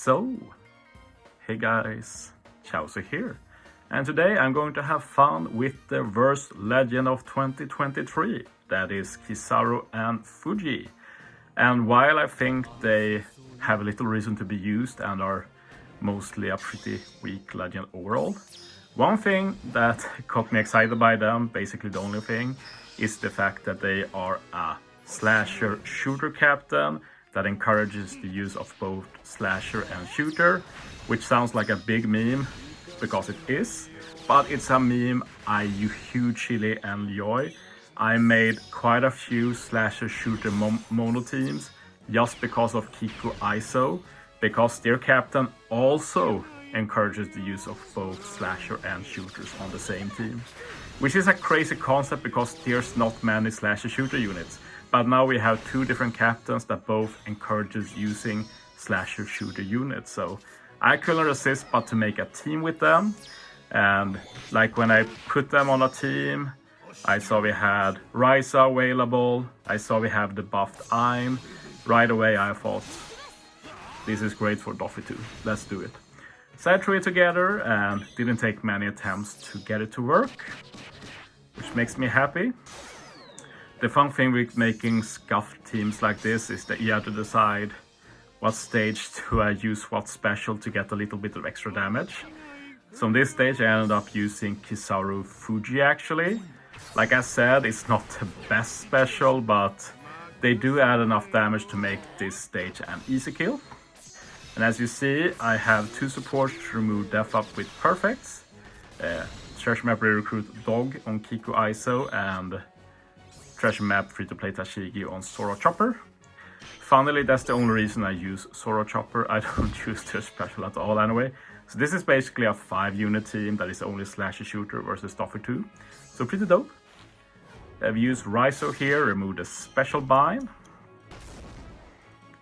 So, hey guys, Chauzu here, and today I'm going to have fun with the worst legend of 2023, that is Kizaru and Fuji. And while I think they have little reason to be used and are mostly a pretty weak legend overall, one thing that got me excited by them, basically the only thing, is the fact that they are a slasher shooter captain that encourages the use of both slasher and shooter, which sounds like a big meme, because it is, but it's a meme I hugely enjoy. I made quite a few slasher shooter mono teams just because of Kiku ISO, because their captain also encourages the use of both slasher and shooters on the same team. Which is a crazy concept because there's not many slasher shooter units. But now we have two different captains that both encourages using slasher shooter units. So I couldn't resist but to make a team with them. And like when I put them on a team, I saw we had Ryza available. I saw we have the buffed Ein. Right away I thought, this is great for Doffy too. Let's do it. So I threw it together and didn't take many attempts to get it to work, which makes me happy. The fun thing with making scuffed teams like this is that you have to decide what stage do I use what special to get a little bit of extra damage. So on this stage I ended up using Kizaru Fuji actually. Like I said, it's not the best special, but they do add enough damage to make this stage an easy kill. And as you see, I have two supports to remove death up with perfects. Treasure map recruit Dog on Kiku ISO and treasure map free-to-play Tashigi on Sora Chopper. Funnily, that's the only reason I use Sora Chopper. I don't use their special at all anyway. So this is basically a 5-unit team that is only slasher shooter versus Doffy 2. So pretty dope. I've used Ryzo here, remove the special bind.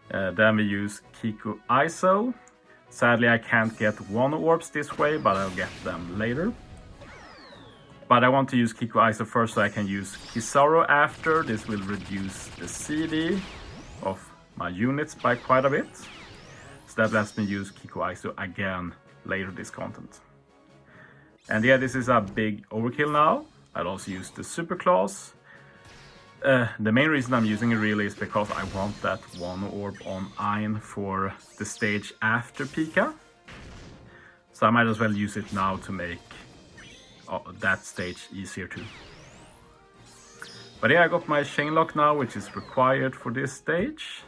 Then we use Kiku ISO. Sadly, I can't get one orbs this way, but I'll get them later. But I want to use Kiku ISO first so I can use Kizaru after. This will reduce the CD of my units by quite a bit. So that lets me use Kiku ISO again later this content. And yeah, this is a big overkill now. I'll also use the super class. The main reason I'm using it really is because I want that one orb on Ein for the stage after Pika. So I might as well use it now to make that stage easier too. But yeah, I got my chain lock now, which is required for this stage.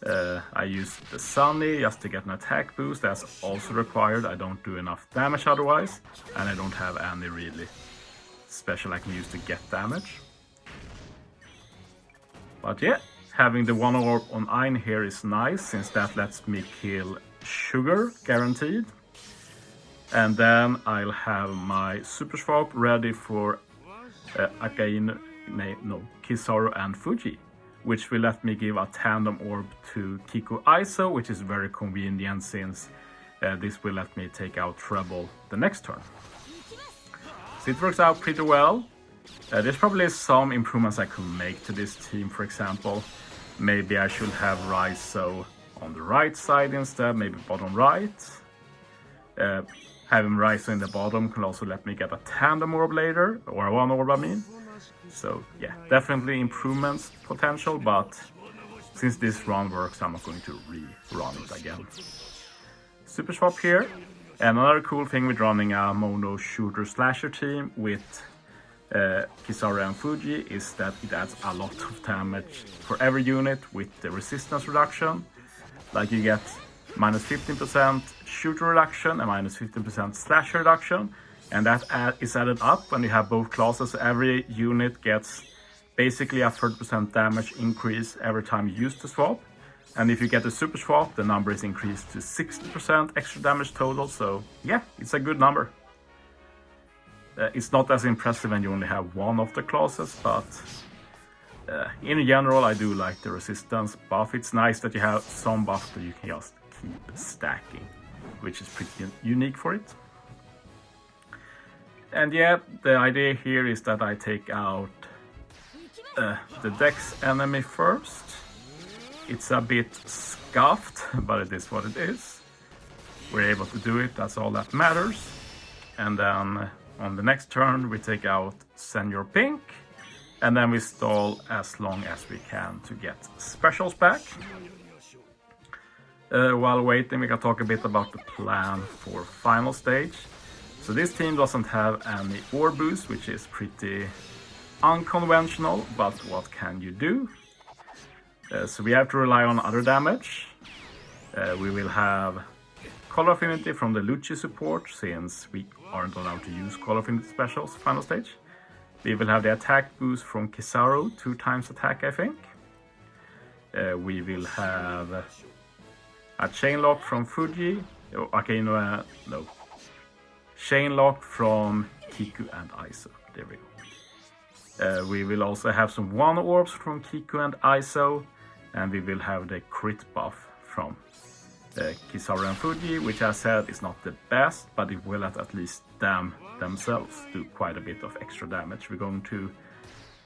I used the Sunny just to get an attack boost. That's also required. I don't do enough damage otherwise, and I don't have any really special I can use to get damage. But yeah, having the one orb on Ein here is nice, since that lets me kill Sugar guaranteed. And then I'll have my super swap ready for Kizaru and Fuji, which will let me give a tandem orb to Kiku ISO, which is very convenient since this will let me take out Treble the next turn. So it works out pretty well. There's probably some improvements I could make to this team. For example, maybe I should have Ryzo on the right side instead, maybe bottom right. Having Ryzo in the bottom can also let me get a tandem orb later, or a one orb I mean. So yeah, definitely improvements potential, but since this run works, I'm not going to rerun it again. Super swap here. And another cool thing with running a mono shooter slasher team with Kizaru and Fuji is that it adds a lot of damage for every unit with the resistance reduction. Like you get minus 15% shooter reduction and minus 15% slasher reduction, and that is added up when you have both classes. Every unit gets basically a 30% damage increase every time you use the swap, and if you get the super swap, the number is increased to 60% extra damage total. So yeah, it's a good number. It's not as impressive when you only have one of the classes, but in general I do like the resistance buff. It's nice that you have some buff that you can just keep stacking, which is pretty unique for it. And yeah, the idea here is that I take out the Dex enemy first. It's a bit scuffed, but it is what it is. We're able to do it, that's all that matters. And then on the next turn we take out Senior Pink, and then we stall as long as we can to get specials back. While waiting, we can talk a bit about the plan for final stage. So this team doesn't have any ore boost, which is pretty unconventional, but what can you do? So we have to rely on other damage. We will have color affinity from the Luchi support, since we aren't allowed to use color affinity specials final stage. We will have the attack boost from Kizaru, 2 times attack I think. We will have a chain lock from Fuji. Okay, no. Chain lock from Kiku and Iso. There we go. We will also have some 1 orbs from Kiku and Iso. And we will have the crit buff from Kizaru and Fuji, which I said is not the best, but it will at least themselves do quite a bit of extra damage. We're going to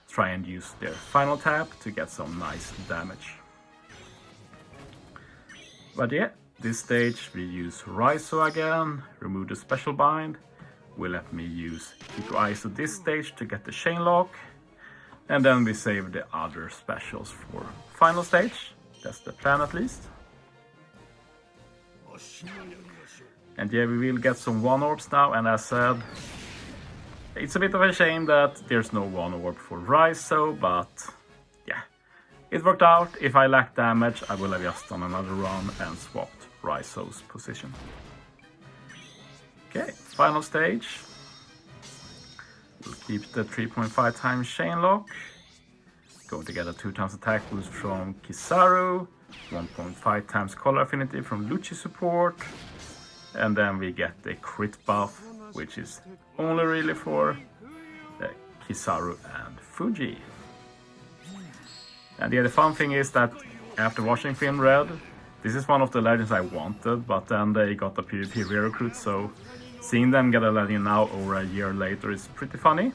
try and use their final tap to get some nice damage. But yeah, this stage we use Raizo again, remove the special bind, will let me use Kiku Iso this stage to get the chain lock, and then we save the other specials for final stage. That's the plan at least. And yeah, we will get some 1 orbs now, and as said, it's a bit of a shame that there's no 1 orb for Raizo, but yeah, it worked out. If I lack damage, I will have just done another run and swapped Raizo's position. Okay, final stage. We'll keep the 3.5 times chain lock. Going to get a 2 times attack boost from Kizaru, 1.5 times color affinity from Luchi support, and then we get the crit buff, which is only really for Kizaru and Fuji. And yeah, the fun thing is that after watching Film Red, this is one of the legends I wanted, but then they got a PvP re-recruit, so seeing them get a legend now over a year later is pretty funny.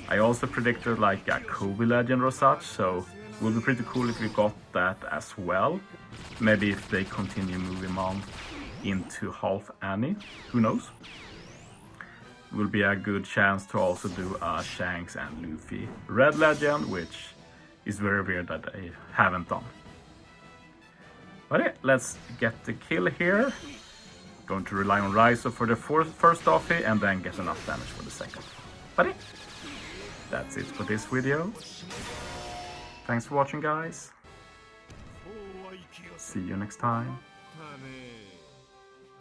I also predicted like a Kobe legend or such, so it would be pretty cool if we got that as well. Maybe if they continue moving on into Half Annie, who knows? It will be a good chance to also do a Shanks and Luffy Red legend, which is very weird that I haven't done. But yeah, let's get the kill here. Going to rely on Raizo for the first Doffy and then get enough damage for the second. But yeah, that's it for this video. Thanks for watching, guys. See you next time.